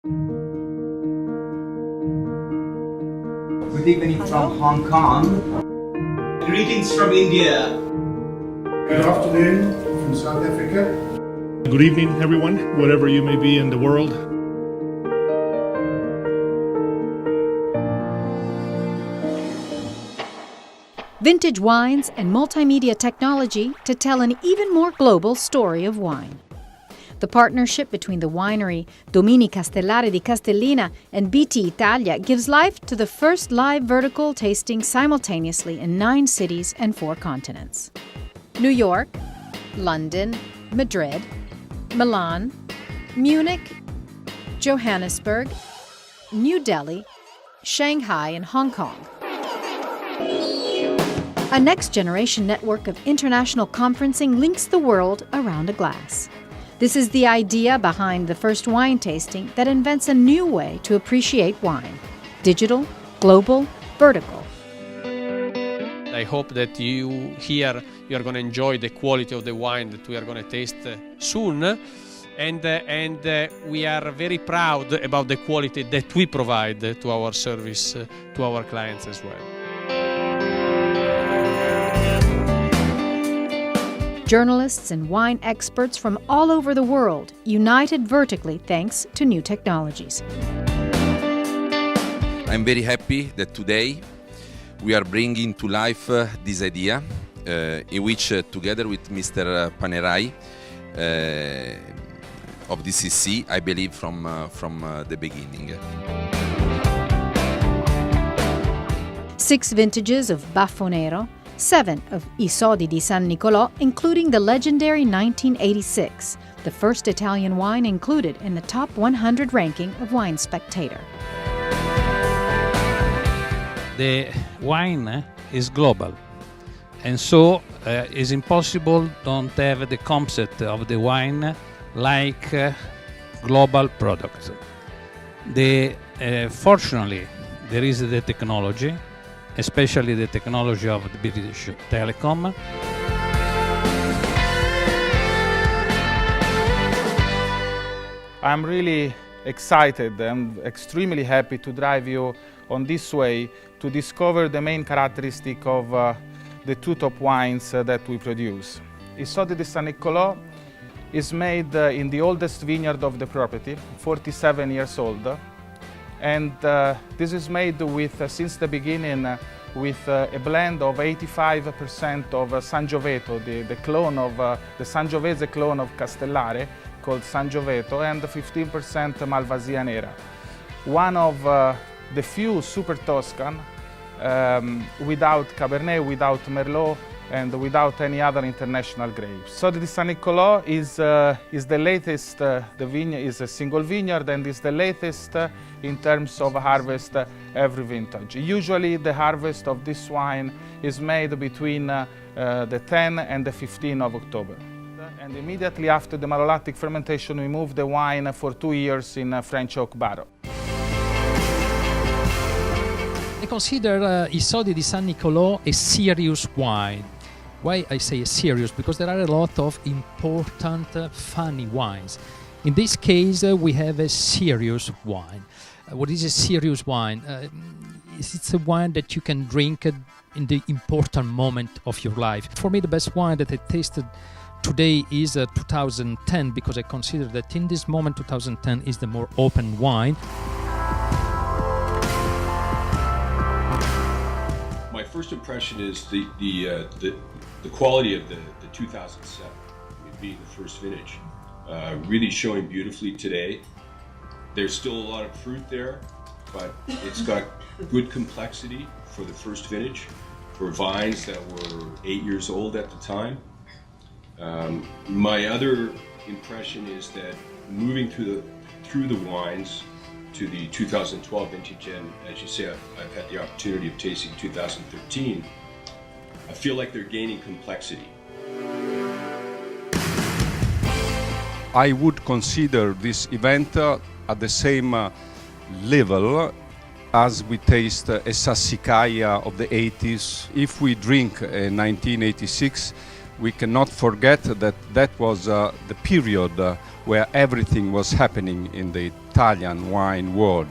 Good evening from Hong Kong. Greetings from India. Good afternoon from South Africa. Good evening, everyone, wherever you may be in the world. Vintage wines and multimedia technology to tell an even more global story of wine. The partnership between the winery Domini Castellare di Castellina and BT Italia gives life to the first live vertical tasting simultaneously in 9 cities and 4 continents. New York, London, Madrid, Milan, Munich, Johannesburg, New Delhi, Shanghai, and Hong Kong. A next-generation network of international conferencing links the world around a glass. This is the idea behind the first wine tasting that invents a new way to appreciate wine. Digital, global, vertical. I hope that you are going to enjoy the quality of the wine that we are going to taste soon. And we are very proud about the quality that we provide to our service, to our clients as well. Journalists and wine experts from all over the world, united vertically thanks to new technologies. I'm very happy that today we are bringing to life this idea in which, together with Mr. Panerai of DCC, I believe from the beginning. 6 vintages of Baffonero, 7 of I Sodi di San Niccolò, including the legendary 1986, the first Italian wine included in the top 100 ranking of Wine Spectator. The wine is global, and so it's impossible don't have the concept of the wine like global product. Fortunately, there is the technology, especially the technology of the British Telecom. I'm really excited and extremely happy to drive you on this way to discover the main characteristic of the 2 top wines that we produce. Il Sodi di San Niccolò is made in the oldest vineyard of the property, 47 years old. And this is made with, since the beginning, with a blend of 85% of Sangioveto, the clone of the Sangiovese clone of Castellare, called Sangioveto, and 15% Malvasia Nera. One of the few super Toscan without Cabernet, without Merlot, and without any other international grapes. Sodi di San Niccolò is the latest, the vineyard is a single vineyard and is the latest in terms of harvest every vintage. Usually the harvest of this wine is made between the 10 and the 15 of October. And immediately after the malolactic fermentation, we move the wine for 2 years in French oak barrel. I consider I Sodi di San Niccolò a serious wine. Why I say serious? Because there are a lot of important, funny wines. In this case, we have a serious wine. What is a serious wine? It's a wine that you can drink in the important moment of your life. For me, the best wine that I tasted today is 2010, because I consider that in this moment, 2010 is the more open wine. My first impression is the quality of the 2007, being the first vintage, really showing beautifully today. There's still a lot of fruit there, but it's got good complexity for the first vintage, for vines that were 8 years old at the time. My other impression is that moving through the wines to the 2012 vintage, and as you say, I've had the opportunity of tasting 2013, I feel like they're gaining complexity. I would consider this event at the same level as we taste a Sassicaia of the 80s. If we drink a 1986, we cannot forget that that was the period where everything was happening in the Italian wine world.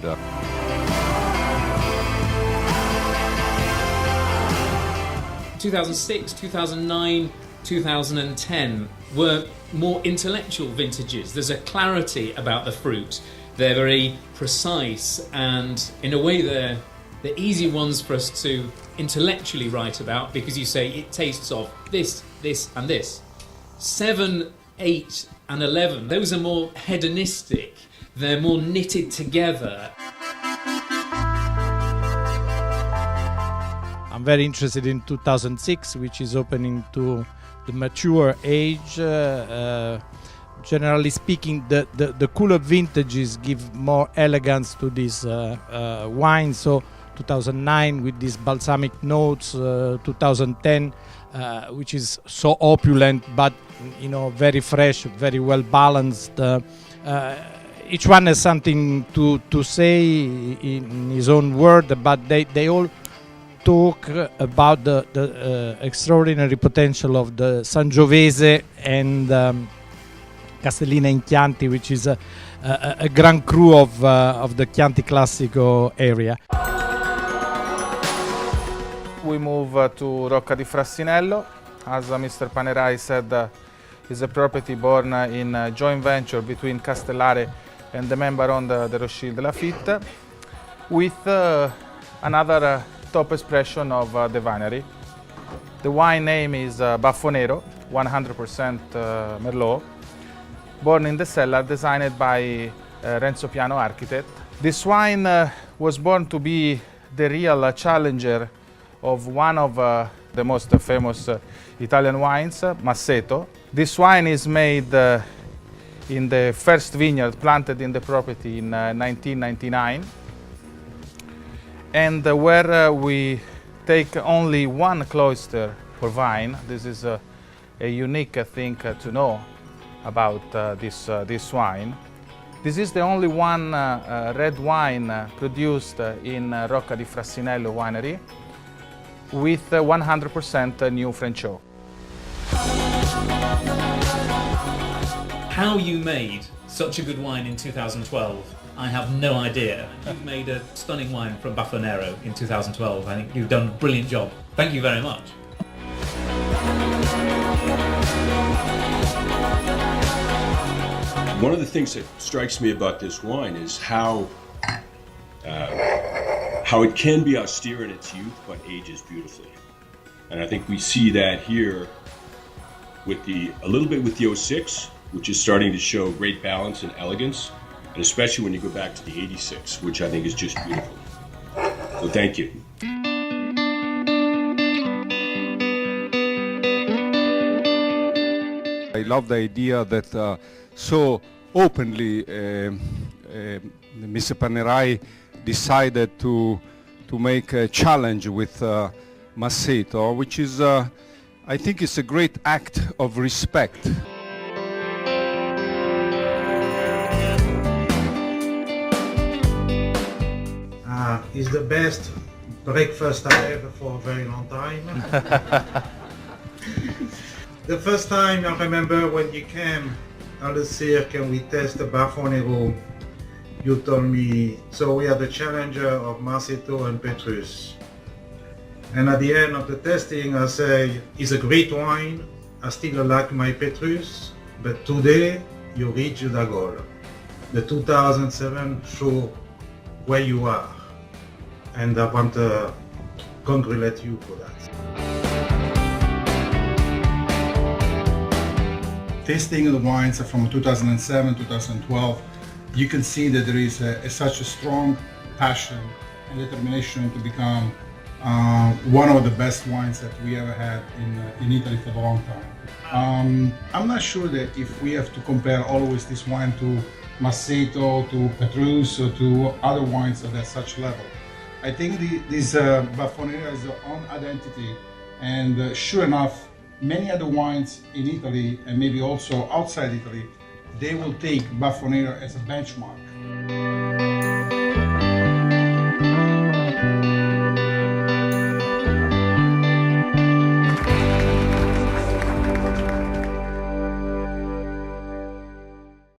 2006, 2009, 2010 were more intellectual vintages. There's a clarity about the fruit. They're very precise, and in a way they're easy ones for us to intellectually write about, because you say it tastes of this, this and this. 7, 8 and 11, those are more hedonistic. They're more knitted together. I'm very interested in 2006, which is opening to the mature age. Generally speaking, the cooler vintages give more elegance to this wine. So 2009 with these balsamic notes, 2010 which is so opulent, but very fresh, very well balanced. Each one has something to say in his own word, but they all talk about the extraordinary potential of the Sangiovese and Castellina in Chianti, which is a Grand Cru of the Chianti Classico area. We move to Rocca di Frassinello. As Mr. Panerai said, is a property born in a joint venture between Castellare and the member-owned the Rothschild Lafitte, with another top expression of the winery. The wine name is Baffonero, 100% Merlot, born in the cellar, designed by Renzo Piano architect. This wine was born to be the real challenger of one of the most famous Italian wines, Masseto. This wine is made in the first vineyard planted in the property in 1999, and where we take only one cloister for vine. This is a unique thing to know about this wine. This is the only one red wine produced in Rocca di Frassinello winery with 100% new French oak. How you made such a good wine in 2012, I have no idea. You've made a stunning wine from Baffonero in 2012. I think you've done a brilliant job. Thank you very much. One of the things that strikes me about this wine is how it can be austere in its youth, but ages beautifully. And I think we see that here with a little bit with the 06, which is starting to show great balance and elegance, and especially when you go back to the 86, which I think is just beautiful. So thank you. I love the idea that so openly Mr. Panerai decided to make a challenge with Masseto, which is, I think, it's a great act of respect. It's the best breakfast I had for a very long time. The first time I remember when you came on the cirque and we tested Baffonero, you told me, so we are the challenger of Masseto and Petrus. And at the end of the testing I say, it's a great wine, I still like my Petrus, but today you reach the goal. The 2007 show where you are. And I want to congratulate you for that. Tasting the wines from 2007, 2012, you can see that there is such a strong passion and determination to become one of the best wines that we ever had in Italy for a long time. I'm not sure that if we have to compare always this wine to Masseto, to Petrus, or to other wines at such level. I think this Baffonero has their own identity, and sure enough, many other wines in Italy and maybe also outside Italy, they will take Baffonero as a benchmark.